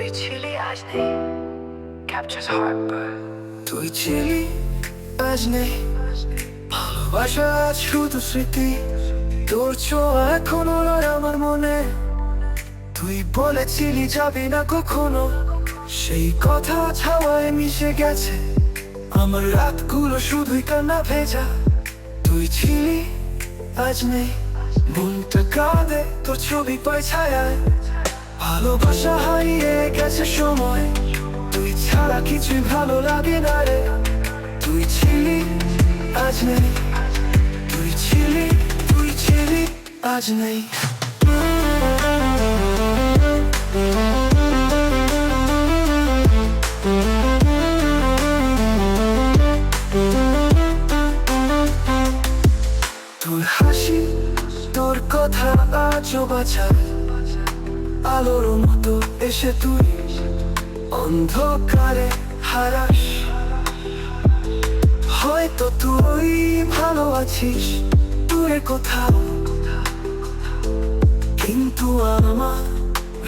তুই ছিলি আজ নেই captures heart but তুই ছিলি আজ নেই, ভালোবাসা আজ শুধু স্মৃতি। তোর ছোঁয়া এখনো রয় আমার মনে। তুই বলেছিলি যাবি না কখনো, সেই কথা ছাওয়ায় মিশে গেছে। আমার রাতগুলো শুধুই কান্না ভেজা। তুই ছিলি আজ নেই, মনটা কাঁদে তোর ছবি পায় ছায়ায়। ভালোবাসা হারিয়ে গেছে সময়, তুই ছাড়া কিছুই ভালো লাগে না রে। তুই ছিলি আজ নেই, তুই ছিলি আজ নেই। তোর হাসি, তোর কথা আজও বাঁচায় আলোর মতো এসে তুই অন্ধকারে হারাস। হয়তো তুই ভালো আছিস দূরে কোথাও, কিন্তু আমার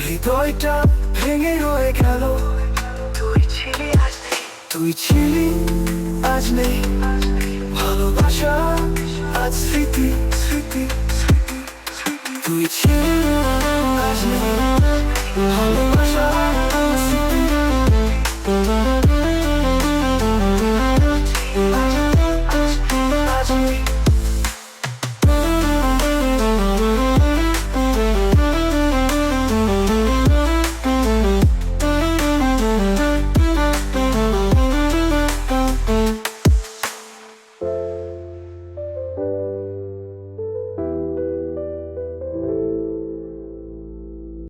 হৃদয়টা ভেঙে রয়ে গেল। তুই ছিলি আজ নেই, তুই ছিলি আজ নেই, ভালোবাসা আজ স্মৃতি। তুই ছিলি